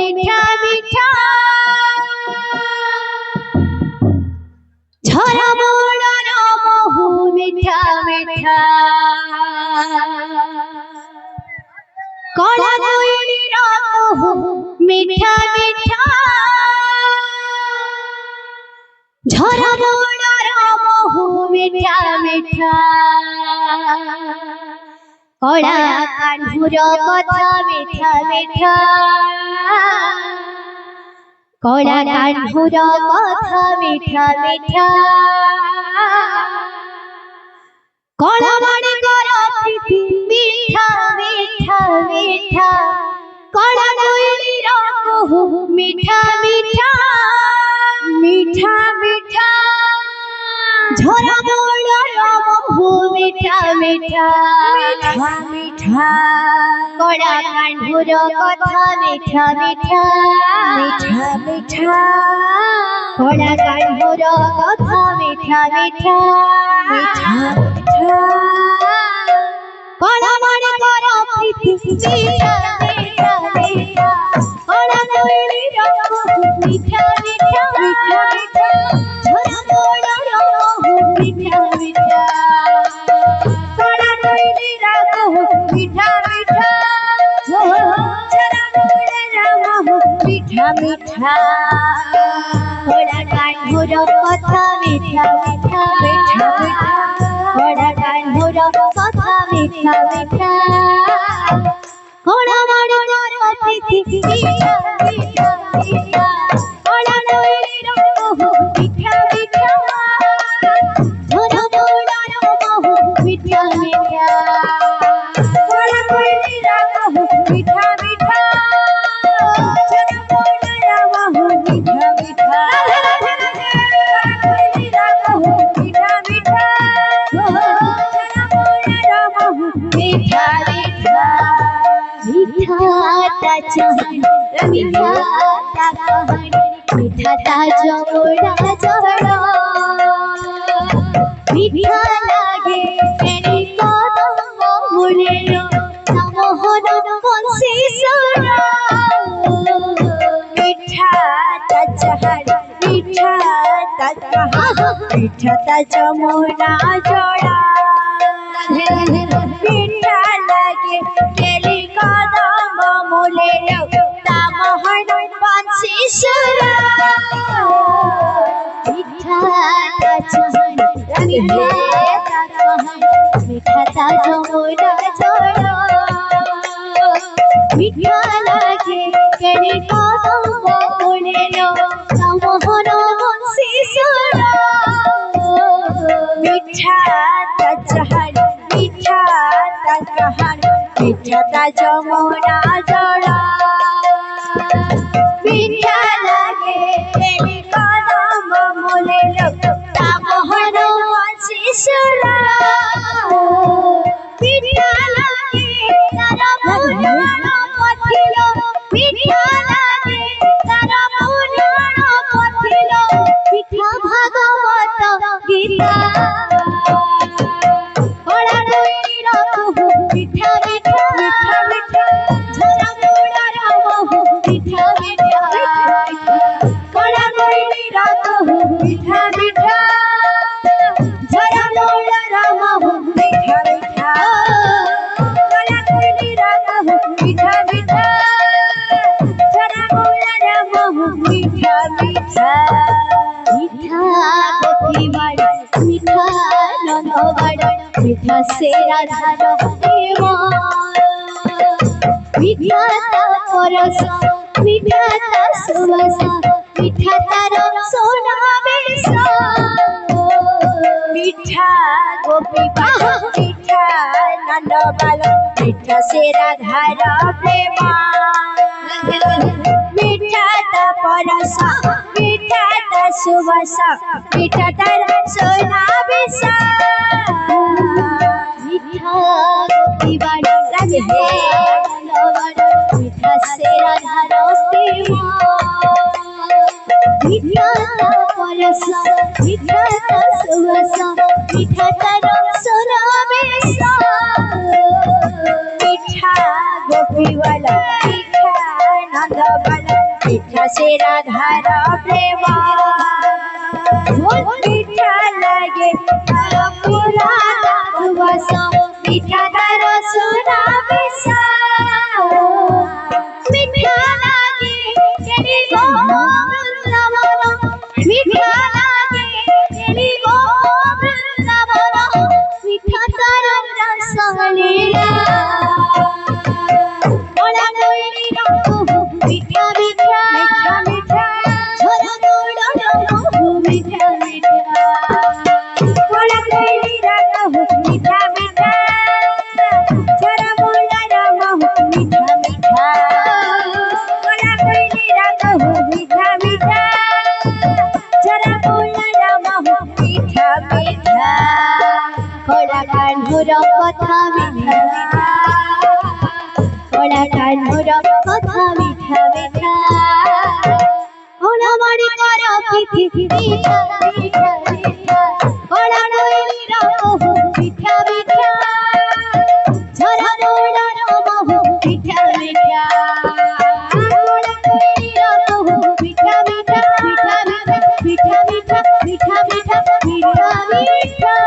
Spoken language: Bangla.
মিঠা মিঠা ঝরা মোড়ার মহু মিঠা মিঠা কলা কইলির মহু মিঠা মিঠা ঝরা মোড়ার মহু মিঠা মিঠা কড়া কানহুর কথা মিঠা মিঠা কড়া কানহুর কথা মিঠা মিঠা কড়া মনে কর প্রীতি মিঠা মিঠা মিঠা কড়া কইলির মহু মিঠা মিঠা মিঠা মিঠা ঝরা মোড়ার মহু মিঠা মিঠা মিঠা মিঠা কড়া কানহুর কথা মিঠা মিঠা মিঠা মিঠা কড়া কানহুর কথা মিঠা মিঠা মিঠা মিঠা কড়া মনে কর প্রীতি মিঠা মিঠা মিঠা কড়া কইলির মহু মিঠা মিঠা মিঠা মিঠা ঝরা মোড়ার মহু মিঠা মিঠা কড়া কইলির মহু মিঠা মিঠা ঝরা মোড়ার মহু মিঠা মিঠা কড়া কানহুর কথা মিঠা মিঠা মিঠা মিঠা কড়া কানহুর কথা মিঠা মিঠা কড়া মনে কর প্রীতি মিঠা মিঠা মিঠা কড়া কইলির মহু মিঠা মিঠা ঝরা মোড়ার মহু মিঠা মিঠা কড়া কইলির মহু মিঠা মিঠা ঝরা মোড়ার মহু মিঠা মিঠা কইলির মহু মিঠা মিঠা ঝরা মোড়ার মহু মিঠা মিঠা মিঠাটা চাঁদ মিঠাটা কাহানি মিঠাটা জমরা জড়া মিঠা লাগে এনি কদম মুড়ের মোহন বংশী সুরা মিঠাটা চাঁদ মিঠাটা কাহানি মিঠাটা জমরা জড়া মিঠা লাগে এনি কদম মুড়ের মোহন বংশী সুরা মিঠাটা চাঁদ মিঠাটা কাহানি মিঠাটা জমরা জড়া মিঠা লাগে কেনে কদম মুড়ের মোহন বংশী সুরা মিঠাটা চাঁদ মিঠাটা কাহানি মিঠাটা জমরা জড়া মিঠা লাগে কেনে কদম মুড়ের মোহন বংশী সুরা মিঠা লাগে তারা পুরাণ পথিল মিঠা লাগে তারা পুরাণ পথিল মিঠা ভাগবত গীতা কড়া কইলির মহু মিঠা মিঠা মিঠা মিঠা ঝরা মোড়ার মহু মিঠা মিঠা কড়া কইলির মহু মিঠা মিঠা ঝরা মোড়ার মহু মিঠা মিঠা কড়া কইলির মহু মিঠা মিঠা ঝরা মোড়ার মহু মিঠা মিঠা মিঠা গোপী বাড়ি মিঠা নন্দ বাড়ি মিঠা সে রাধার মিঠা তা পরশ মিঠা তা সুবাস মিঠা তার সোনা বেশ মিঠা গোপী বাড়ি মিঠা নন্দ বাড়ি মিঠা সে রাধার প্রেম মিঠা তা পরশ মিঠা তা সুবাস মিঠা তার সোনা বেশ মিঠা গোপী বাড়ি রাধে মিঠা সে রাধার প্রেম মিঠা তা পরশ মিঠা তা সুবাস মিঠা তার সোনা বেশ মিঠা গোপী বাড়ি মিঠা নন্দ बाला मीठा से राधार प्रेम मीठा लगे तारा पुराना सुवासा मीठा तारा सोना बिसा मीठा लगे तेरी गो वृंदावन मीठा लगे तेरी गो वृंदावन मीठा तारा रस लीला बोला कोई रंग मीठा मीठा मीठा झोला दौड़ा मीठा मीठा बोला कोई रंग मीठा मीठा झोला बोला राम मीठा मीठा बोला कोई रंग मीठा मीठा झोला बोला राम मीठा मीठा कोला कान्हुर कथा मीठा कोला कान्हुर कथा मीठा मीठा कोला मणि कर पिठी मीठा मीठा मीठा कोला कोइली रंग मीठा मीठा झरा बोला